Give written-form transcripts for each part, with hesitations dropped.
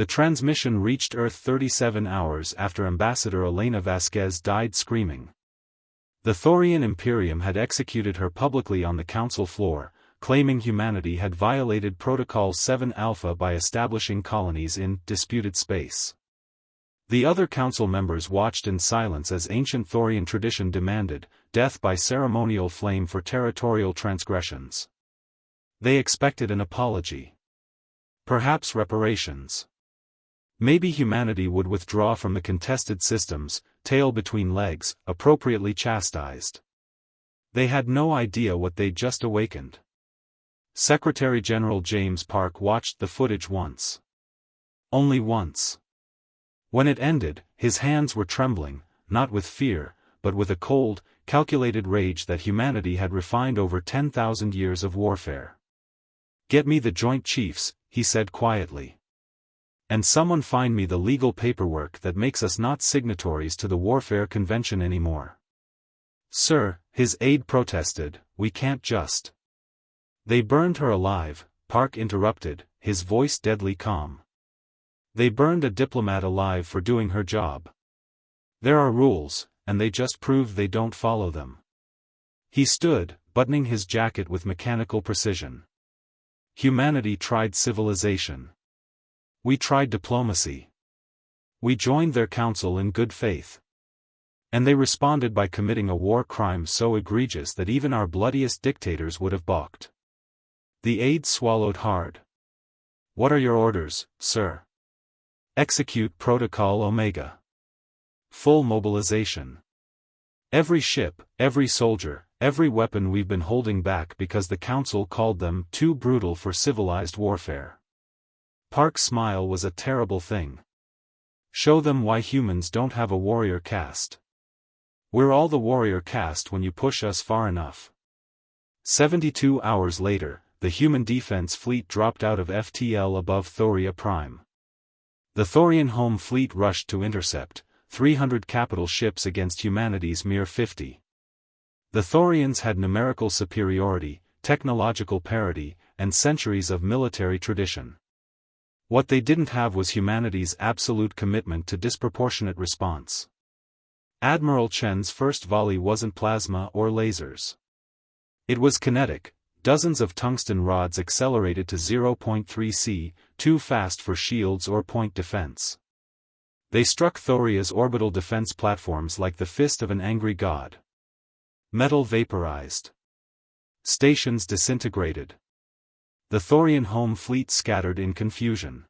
The transmission reached Earth 37 hours after Ambassador Elena Vasquez died screaming. The Thorian Imperium had executed her publicly on the council floor, claiming humanity had violated Protocol 7 Alpha by establishing colonies in disputed space. The other council members watched in silence as ancient Thorian tradition demanded, death by ceremonial flame for territorial transgressions. They expected an apology. Perhaps reparations. Maybe humanity would withdraw from the contested systems, tail between legs, appropriately chastised. They had no idea what they'd just awakened. Secretary General James Park watched the footage once. Only once. When it ended, his hands were trembling, not with fear, but with a cold, calculated rage that humanity had refined over 10,000 years of warfare. "Get me the Joint Chiefs," he said quietly. "And someone find me the legal paperwork that makes us not signatories to the Warfare Convention anymore." "Sir," his aide protested, "we can't just." "They burned her alive," Park interrupted, his voice deadly calm. "They burned a diplomat alive for doing her job. There are rules, and they just prove they don't follow them." He stood, buttoning his jacket with mechanical precision. "Humanity tried civilization. We tried diplomacy. We joined their council in good faith. And they responded by committing a war crime so egregious that even our bloodiest dictators would have balked." The aide swallowed hard. "What are your orders, sir?" "Execute Protocol Omega. Full mobilization. Every ship, every soldier, every weapon we've been holding back because the Council called them too brutal for civilized warfare." Park's smile was a terrible thing. "Show them why humans don't have a warrior caste. We're all the warrior caste when you push us far enough." 72 hours later, the human defense fleet dropped out of FTL above Thoria Prime. The Thorian home fleet rushed to intercept, 300 capital ships against humanity's mere 50. The Thorians had numerical superiority, technological parity, and centuries of military tradition. What they didn't have was humanity's absolute commitment to disproportionate response. Admiral Chen's first volley wasn't plasma or lasers. It was kinetic, dozens of tungsten rods accelerated to 0.3 c, too fast for shields or point defense. They struck Thoria's orbital defense platforms like the fist of an angry god. Metal vaporized. Stations disintegrated. The Thorian home fleet scattered in confusion.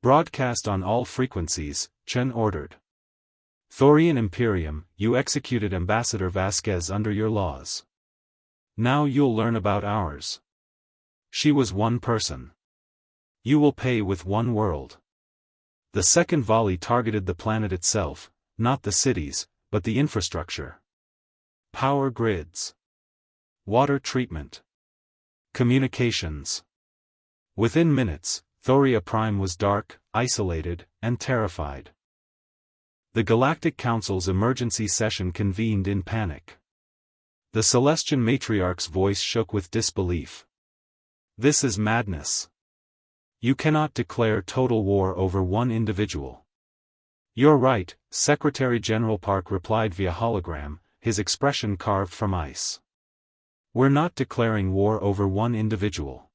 "Broadcast on all frequencies," Chen ordered. "Thorian Imperium, you executed Ambassador Vasquez under your laws. Now you'll learn about ours. She was one person. You will pay with one world." The second volley targeted the planet itself, not the cities, but the infrastructure. Power grids. Water treatment. Communications. Within minutes, Thoria Prime was dark, isolated, and terrified. The Galactic Council's emergency session convened in panic. The Celestian matriarch's voice shook with disbelief. "This is madness. You cannot declare total war over one individual." "You're right," Secretary General Park replied via hologram, his expression carved from ice. "We're not declaring war over one individual.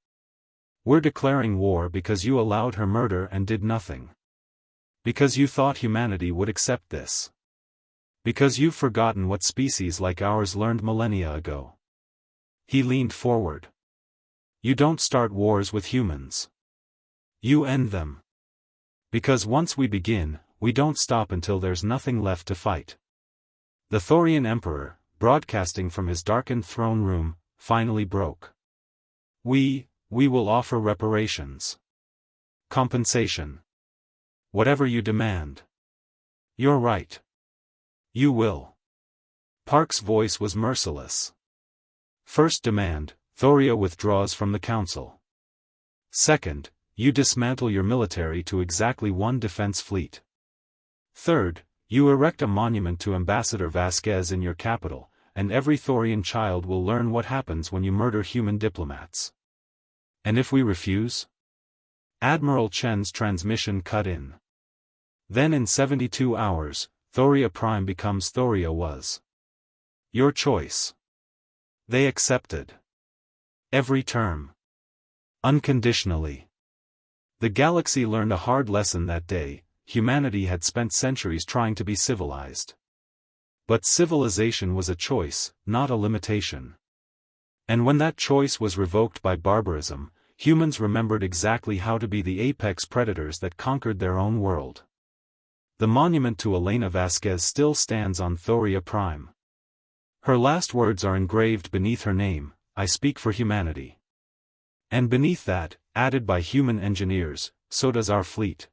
We're declaring war because you allowed her murder and did nothing. Because you thought humanity would accept this. Because you've forgotten what species like ours learned millennia ago." He leaned forward. "You don't start wars with humans. You end them. Because once we begin, we don't stop until there's nothing left to fight." The Thorian Emperor, broadcasting from his darkened throne room, finally broke. We will offer reparations. Compensation. Whatever you demand." "You're right. You will." Park's voice was merciless. "First demand, Thoria withdraws from the Council. Second, you dismantle your military to exactly one defense fleet. Third, you erect a monument to Ambassador Vasquez in your capital, and every Thorian child will learn what happens when you murder human diplomats. And if we refuse?" Admiral Chen's transmission cut in. Then in 72 hours, Thoria Prime becomes Thoria was. Your choice. They accepted. Every term. Unconditionally. The galaxy learned a hard lesson that day. Humanity had spent centuries trying to be civilized. But civilization was a choice, not a limitation. And when that choice was revoked by barbarism, humans remembered exactly how to be the apex predators that conquered their own world. The monument to Elena Vasquez still stands on Thoria Prime. Her last words are engraved beneath her name, "I speak for humanity." And beneath that, added by human engineers, "So does our fleet."